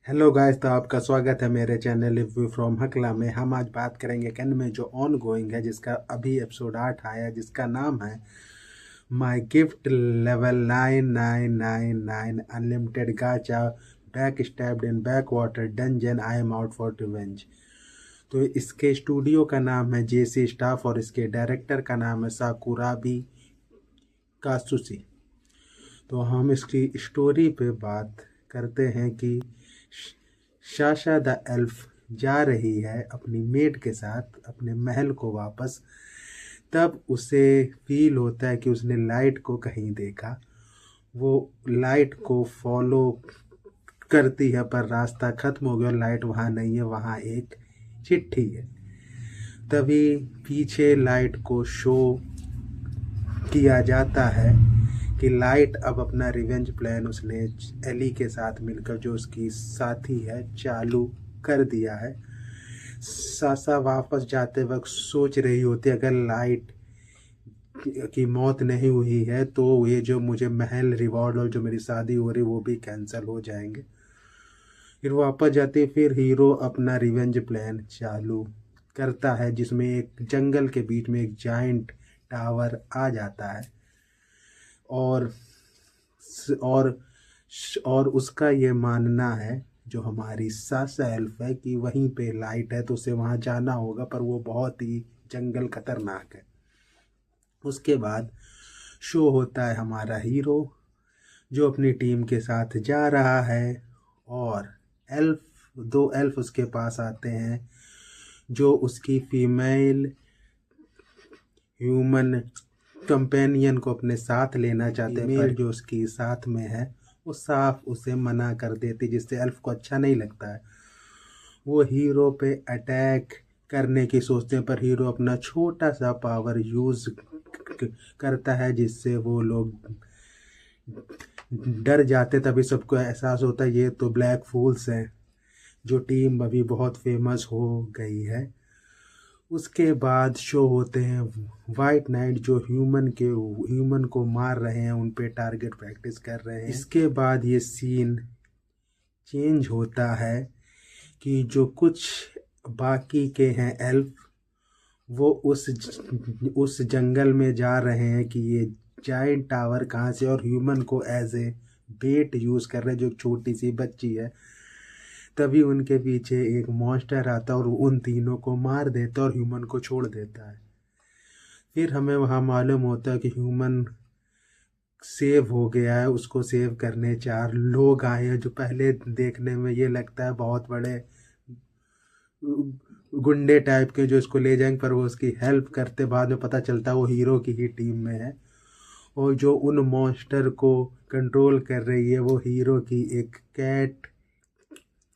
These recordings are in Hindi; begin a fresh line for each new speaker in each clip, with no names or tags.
हेलो गाइस, तो आपका स्वागत है मेरे चैनल रिव्यू फ्रॉम हकला में। हम आज बात करेंगे कैन में जो ऑन गोइंग है, जिसका अभी एपिसोड 8 आया है, जिसका नाम है my gift level 9999 unlimited गाचा back stabbed in back water dungeon I am out for revenge. तो इसके स्टूडियो का नाम है जेसी स्टाफ और इसके डायरेक्टर का नाम है साकुराबी कासुशी। तो हम इसकी स्टोरी पे बात करते हैं कि शाशा द एल्फ जा रही है अपनी मेड के साथ अपने महल को वापस। तब उसे फील होता है कि उसने लाइट को कहीं देखा। वो लाइट को फॉलो करती है पर रास्ता खत्म हो गया, लाइट वहाँ नहीं है, वहाँ एक चिट्ठी है। तभी पीछे लाइट को शो किया जाता है कि लाइट अब अपना रिवेंज प्लान उसने एली के साथ मिलकर, जो उसकी साथी है, चालू कर दिया है। सासा वापस जाते वक्त सोच रही होती अगर लाइट की मौत नहीं हुई है तो ये जो मुझे महल रिवॉर्ड और जो मेरी शादी हो रही वो भी कैंसिल हो जाएंगे। फिर वापस जाते फिर हीरो अपना रिवेंज प्लान चालू करता है, जिसमें एक जंगल के बीच में एक जाइंट टावर आ जाता है और और और उसका ये मानना है, जो हमारी सासा एल्फ है, कि वहीं पे लाइट है तो उसे वहाँ जाना होगा, पर वो बहुत ही जंगल खतरनाक है। उसके बाद शो होता है हमारा हीरो जो अपनी टीम के साथ जा रहा है और दो एल्फ उसके पास आते हैं जो उसकी फीमेल ह्यूमन कंपेनियन को अपने साथ लेना चाहते हैं, पर जो उसकी साथ में है वो साफ उसे मना कर देती, जिससे एल्फ को अच्छा नहीं लगता है। वो हीरो पे अटैक करने की सोचते हैं पर हीरो अपना छोटा सा पावर यूज करता है, जिससे वो लोग डर जाते। तभी सबको एहसास होता है ये तो ब्लैक फूल्स हैं, जो टीम अभी बहुत फेमस हो गई है। उसके बाद शो होते हैं वाइट नाइट जो ह्यूमन को मार रहे हैं, उन पे टारगेट प्रैक्टिस कर रहे हैं। इसके बाद ये सीन चेंज होता है कि जो कुछ बाकी के हैं एल्फ, वो उस जंगल में जा रहे हैं कि ये जाइंट टावर कहाँ से, और ह्यूमन को एज ए बेट यूज कर रहे हैं, जो एक छोटी सी बच्ची है। तभी उनके पीछे एक मॉन्स्टर आता है और उन तीनों को मार देता है और ह्यूमन को छोड़ देता है। फिर हमें वहाँ मालूम होता है कि ह्यूमन सेव हो गया है, उसको सेव करने 4 लोग आए हैं, जो पहले देखने में ये लगता है बहुत बड़े गुंडे टाइप के जो इसको ले जाएंगे, पर वो उसकी हेल्प करते। बाद में पता चलता है वो हीरो की ही टीम में है और जो उन मॉन्स्टर को कंट्रोल कर रही है वो हीरो की एक कैट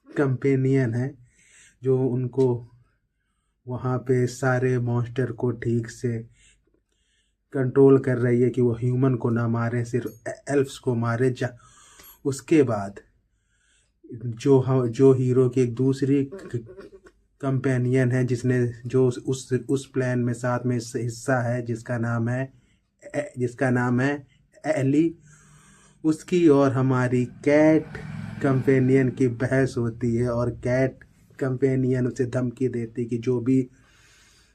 कंपेनियन है, जो उनको वहाँ पे सारे मॉन्स्टर को ठीक से कंट्रोल कर रही है कि वो ह्यूमन को ना मारे, सिर्फ एल्फ्स को मारे। उसके बाद जो हीरो की एक दूसरी कंपेनियन है, जो उस प्लान में साथ में हिस्सा है, जिसका नाम है एली, उसकी और हमारी कैट कंपेनियन की बहस होती है और कैट कंपेनियन उसे धमकी देती कि जो भी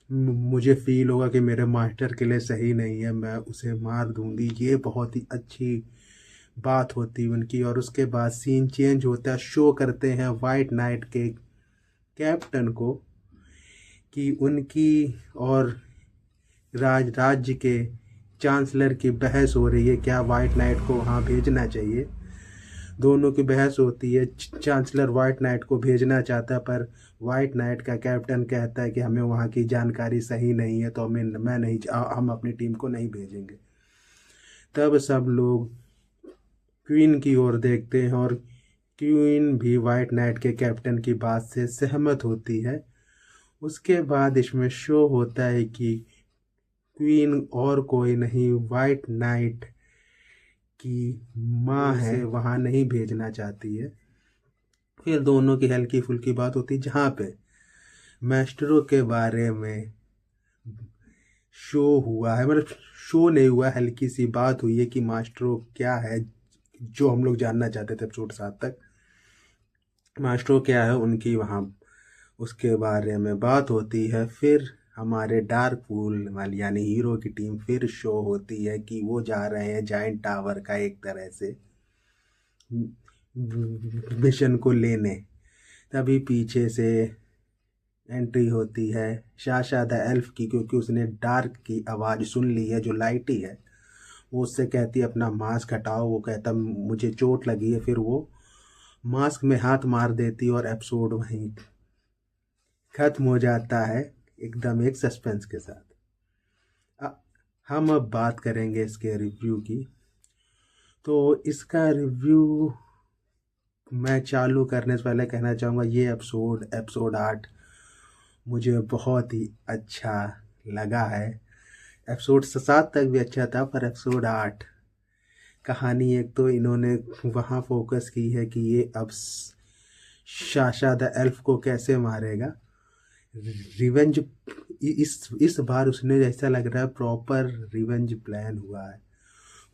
मुझे फील होगा कि मेरे मास्टर के लिए सही नहीं है, मैं उसे मार दूंगी। ये बहुत ही अच्छी बात होती है उनकी। और उसके बाद सीन चेंज होता है, शो करते हैं वाइट नाइट के कैप्टन को कि उनकी और राज्य के चांसलर की बहस हो रही है, क्या वाइट नाइट को वहाँ भेजना चाहिए। दोनों की बहस होती है। चांसलर वाइट नाइट को भेजना चाहता है, पर वाइट नाइट का कैप्टन कहता है कि हमें वहाँ की जानकारी सही नहीं है, तो हम अपनी टीम को नहीं भेजेंगे। तब सब लोग क्वीन की ओर देखते हैं और क्वीन भी वाइट नाइट के कैप्टन की बात से सहमत होती है। उसके बाद इसमें शो होता है कि क्वीन और कोई नहीं, वाइट नाइट की माँ है, वहाँ नहीं भेजना चाहती है। फिर दोनों की हल्की फुल्की बात होती है, जहाँ पे मास्टरों के बारे में शो हुआ है, मतलब शो नहीं हुआ, हल्की सी बात हुई है कि मास्टरों क्या है, जो हम लोग जानना चाहते थे एपिसोड 7 तक। मास्टरों क्या है उनकी वहाँ उसके बारे में बात होती है। फिर हमारे डार्क पूल वाली यानी हीरो की टीम फिर शो होती है कि वो जा रहे हैं जाइंट टावर का एक तरह से मिशन को लेने। तभी पीछे से एंट्री होती है शाशा द एल्फ की, क्योंकि उसने डार्क की आवाज़ सुन ली है जो लाइटी है। वो उससे कहती है अपना मास्क हटाओ, वो कहता मुझे चोट लगी है। फिर वो मास्क में हाथ मार देती और एपिसोड वहीं खत्म हो जाता है एकदम एक सस्पेंस के साथ। अ- हम अब बात करेंगे इसके रिव्यू की। तो इसका रिव्यू मैं चालू करने से पहले कहना चाहूँगा ये एपिसोड 8 मुझे बहुत ही अच्छा लगा है। एपिसोड 7 तक भी अच्छा था, पर एपिसोड 8 कहानी एक तो इन्होंने वहाँ फोकस की है कि ये अब शाशा द एल्फ को कैसे मारेगा। रिवेंज इस बार उसने जैसा लग रहा है प्रॉपर रिवेंज प्लान हुआ है।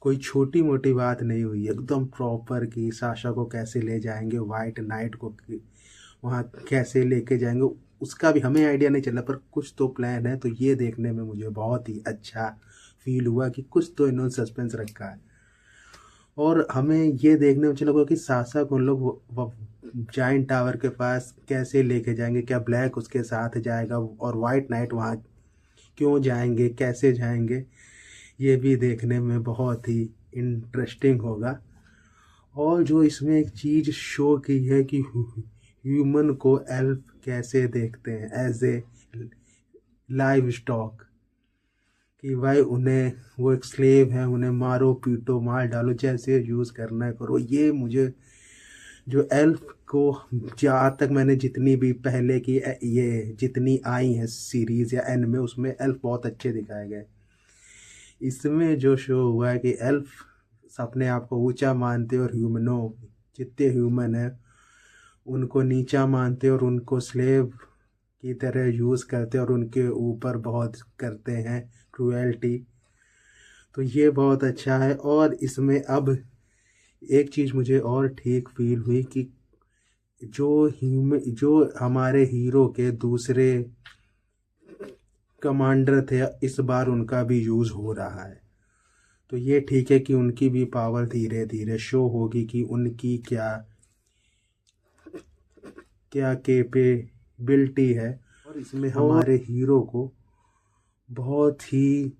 कोई छोटी मोटी बात नहीं हुई, एकदम प्रॉपर कि साशा को कैसे ले जाएंगे, वाइट नाइट को वहाँ कैसे लेके जाएंगे उसका भी हमें आइडिया नहीं चला, पर कुछ तो प्लान है। तो ये देखने में मुझे बहुत ही अच्छा फील हुआ कि कुछ तो इन्होंने सस्पेंस रखा है। और हमें ये देखने में चला कि साशा को उन लोग जाइंट टावर के पास कैसे लेके जाएंगे, क्या ब्लैक उसके साथ जाएगा और वाइट नाइट वहाँ क्यों जाएंगे, कैसे जाएंगे, ये भी देखने में बहुत ही इंटरेस्टिंग होगा। और जो इसमें एक चीज़ शो की है कि ह्यूमन को एल्फ कैसे देखते हैं एज ए लाइव स्टॉक, कि भाई उन्हें वो एक स्लेव है, उन्हें मारो पीटो मार डालो जैसे यूज़ करना है करो। ये मुझे जो एल्फ को जहाँ तक मैंने जितनी भी पहले की ये जितनी आई हैं सीरीज़ या एन में उसमें एल्फ बहुत अच्छे दिखाए गए। इसमें जो शो हुआ है कि एल्फ अपने आप को ऊंचा मानते और ह्यूमनों जितने ह्यूमन है उनको नीचा मानते और उनको स्लेव की तरह यूज़ करते और उनके ऊपर बहुत करते हैं क्रुएल्टी। तो ये बहुत अच्छा है। और इसमें अब एक चीज़ मुझे और ठीक फील हुई कि जो हमारे हीरो के दूसरे कमांडर थे इस बार उनका भी यूज़ हो रहा है। तो ये ठीक है कि उनकी भी पावर धीरे धीरे शो होगी कि उनकी क्या क्या कैपेबिलिटी है। और इसमें हमारे हीरो को बहुत ही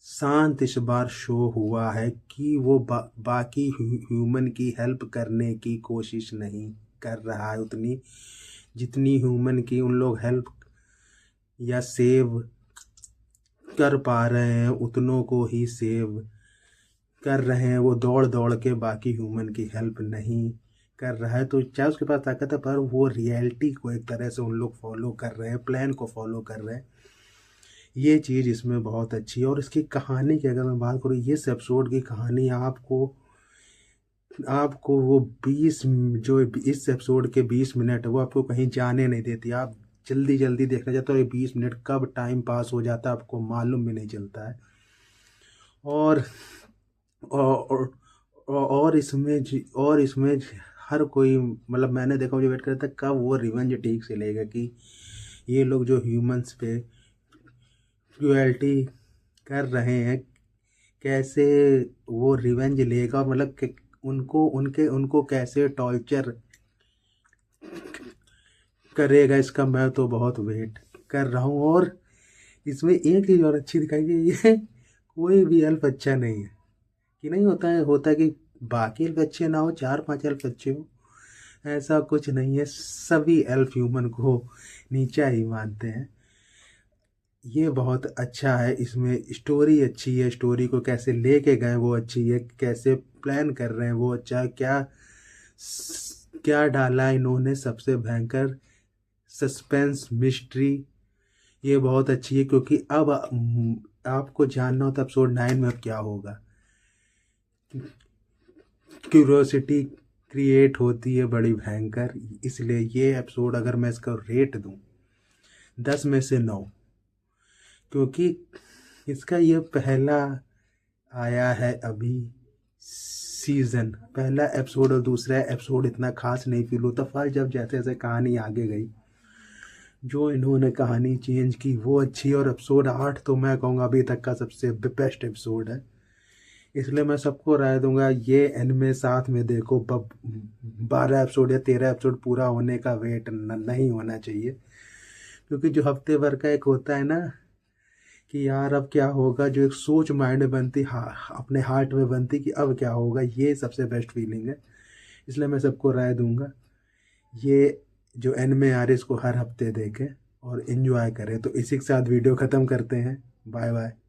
शांत इस बार शो हुआ है कि वो बाकी ह्यूमन की हेल्प करने की कोशिश नहीं कर रहा है उतनी जितनी ह्यूमन की उन लोग हेल्प या सेव कर पा रहे हैं उतनों को ही सेव कर रहे हैं। वो दौड़ दौड़ के बाकी ह्यूमन की हेल्प नहीं कर रहा है। तो चाहे उसके पास ताकत है पर वो रियलिटी को एक तरह से उन लोग फॉलो कर रहे हैं, प्लान को फॉलो कर रहे हैं। ये चीज़ इसमें बहुत अच्छी है। और इसकी कहानी की अगर मैं बात करूँ इस एपिसोड की कहानी आपको आपको वो 20 जो इस एपिसोड के 20 मिनट है वो आपको कहीं जाने नहीं देती। आप जल्दी जल्दी देखना चाहते हो, ये 20 मिनट कब टाइम पास हो जाता है आपको मालूम भी नहीं चलता है। और और और इसमें हर कोई मतलब मैंने देखा मुझे वेट करता कब वो रिवेंज ठीक से लेगा कि ये लोग जो ह्यूमंस पे क्रुएल्टी कर रहे हैं कैसे वो रिवेंज लेगा। मतलब उनको कैसे टॉर्चर करेगा, इसका मैं तो बहुत वेट कर रहा हूँ। और इसमें एक चीज़ और अच्छी दिखाई गई है कोई भी एल्फ अच्छा नहीं है। कि नहीं होता है कि बाकी एल्फ अच्छे ना हो, 4-5 एल्फ अच्छे हो, ऐसा कुछ नहीं है। सभी एल्फ ह्यूमन को नीचा ही मानते हैं। ये बहुत अच्छा है। इसमें स्टोरी अच्छी है, स्टोरी को कैसे लेके गए वो अच्छी है, कैसे प्लान कर रहे हैं वो अच्छा है। क्या डाला इन्होंने सबसे भयंकर सस्पेंस मिस्ट्री, ये बहुत अच्छी है। क्योंकि अब आपको जानना होता है एपिसोड 9 में अब क्या होगा। क्यूरोसिटी क्रिएट होती है बड़ी भयंकर। इसलिए ये एपिसोड अगर मैं इसका रेट दूं 10 में से 9, क्योंकि इसका ये पहला आया है अभी सीजन, पहला एपिसोड और दूसरा एपिसोड इतना खास नहीं फील होता, पर जब जैसे जैसे कहानी आगे गई, जो इन्होंने कहानी चेंज की वो अच्छी। और एपिसोड 8 तो मैं कहूँगा अभी तक का सबसे बेस्ट एपिसोड है। इसलिए मैं सबको राय दूंगा ये एनिमे साथ में देखो। 12 एपिसोड या 13 एपिसोड पूरा होने का वेट नहीं होना चाहिए, क्योंकि जो हफ्ते भर का एक होता है ना कि यार अब क्या होगा, जो एक सोच माइंड में बनती, अपने हार्ट में बनती कि अब क्या होगा, ये सबसे बेस्ट फीलिंग है। इसलिए मैं सबको राय दूंगा ये जो एनिमे आ रहे इसको हर हफ्ते देखें और एंजॉय करें। तो इसी के साथ वीडियो ख़त्म करते हैं। Bye bye.